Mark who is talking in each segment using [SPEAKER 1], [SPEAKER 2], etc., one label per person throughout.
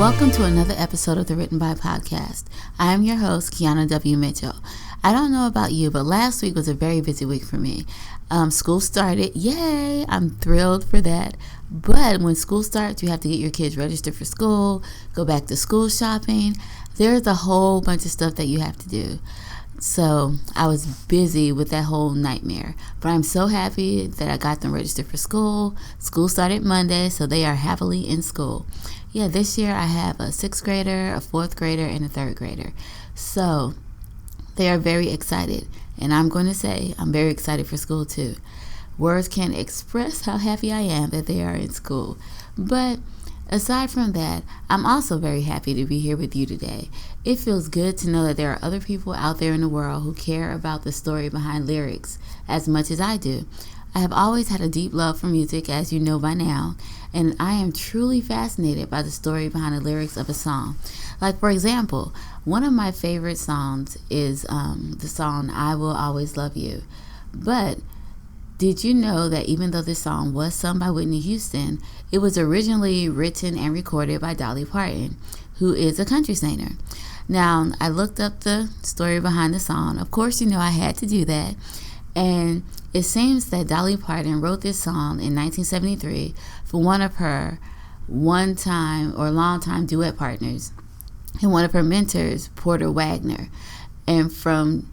[SPEAKER 1] Welcome to another episode of the Written By podcast. I am your host, Keana W. Mitchell. I don't know about you, but last week was a very busy week for me. School started. Yay! I'm thrilled for that. But when school starts, you have to get your kids registered for school, go back to school shopping. There's a whole bunch of stuff that you have to do. So I was busy with that whole nightmare. But I'm so happy that I got them registered for school. School started Monday, so they are happily in school. Yeah, this year I have a 6th grader, a 4th grader, and a 3rd grader. So they are very excited. And I'm going to say I'm very excited for school too. Words can't express how happy I am that they are in school. But aside from that, I'm also very happy to be here with you today. It feels good to know that there are other people out there in the world who care about the story behind lyrics as much as I do. I have always had a deep love for music, as you know by now, and I am truly fascinated by the story behind the lyrics of a song. Like, for example, one of my favorite songs is the song I Will Always Love You. But did you know that even though this song was sung by Whitney Houston, it was originally written and recorded by Dolly Parton, who is a country singer? Now, I looked up the story behind the song. Of course, you know I had to do that. And it seems that Dolly Parton wrote this song in 1973 for one of her one-time or long-time duet partners and one of her mentors, Porter Wagner, and from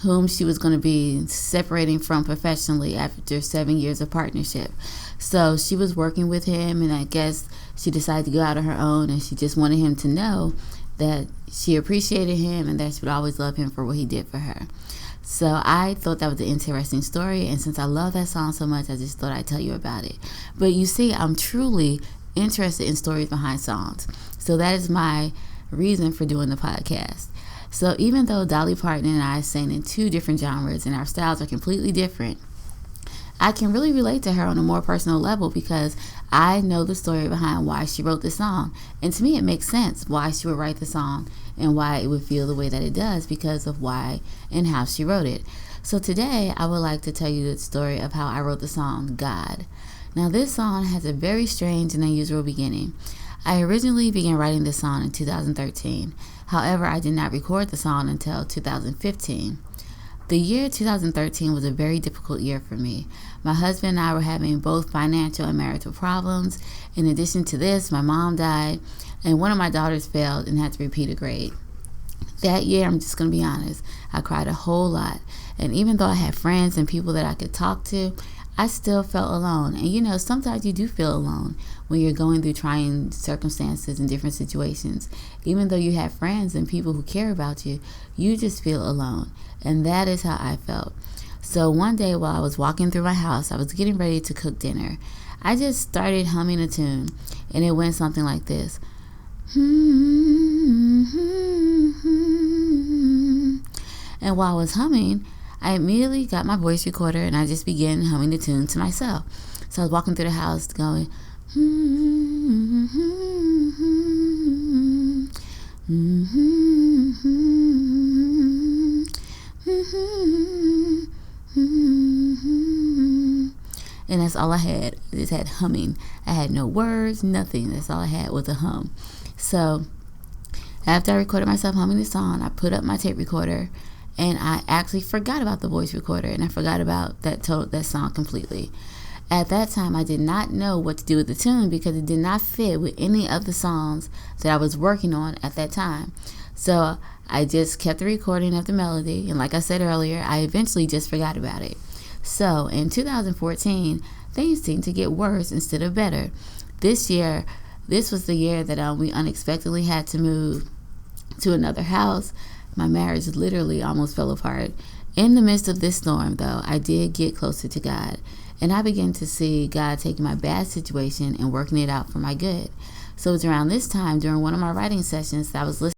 [SPEAKER 1] whom she was going to be separating from professionally after 7 years of partnership. So she was working with him, and I guess she decided to go out on her own, and she just wanted him to know that she appreciated him and that she would always love him for what he did for her. So I thought that was an interesting story, and since I love that song so much, I just thought I'd tell you about it. But you see, I'm truly interested in stories behind songs. So that is my reason for doing the podcast. So even though Dolly Parton and I sing in 2 different genres and our styles are completely different, I can really relate to her on a more personal level because I know the story behind why she wrote the song. And to me, it makes sense why she would write the song and why it would feel the way that it does because of why and how she wrote it. So today, I would like to tell you the story of how I wrote the song, God. Now, this song has a very strange and unusual beginning. I originally began writing this song in 2013. However, I did not record the song until 2015. The year 2013 was a very difficult year for me. My husband and I were having both financial and marital problems. In addition to this, my mom died, and one of my daughters failed and had to repeat a grade. That year, I'm just going to be honest, I cried a whole lot. And even though I had friends and people that I could talk to, I still felt alone. And you know, sometimes you do feel alone when you're going through trying circumstances and different situations. Even though you have friends and people who care about you, you just feel alone. And that is how I felt. So one day while I was walking through my house, I was getting ready to cook dinner. I just started humming a tune, and it went something like this. And while I was humming, I immediately got my voice recorder and I just began humming the tune to myself. So I was walking through the house going, and that's all I had. I just had humming. I had no words, nothing. That's all I had was a hum. So after I recorded myself humming the song, I put up my tape recorder and I actually forgot about the voice recorder and I forgot about that song completely. At that time, I did not know what to do with the tune because it did not fit with any of the songs that I was working on at that time. So I just kept the recording of the melody, and like I said earlier, I eventually just forgot about it. So in 2014, things seemed to get worse instead of better. This was the year that we unexpectedly had to move to another house. My marriage literally almost fell apart. In the midst of this storm, though, I did get closer to God, and I began to see God taking my bad situation and working it out for my good. So it was around this time during one of my writing sessions that I was listening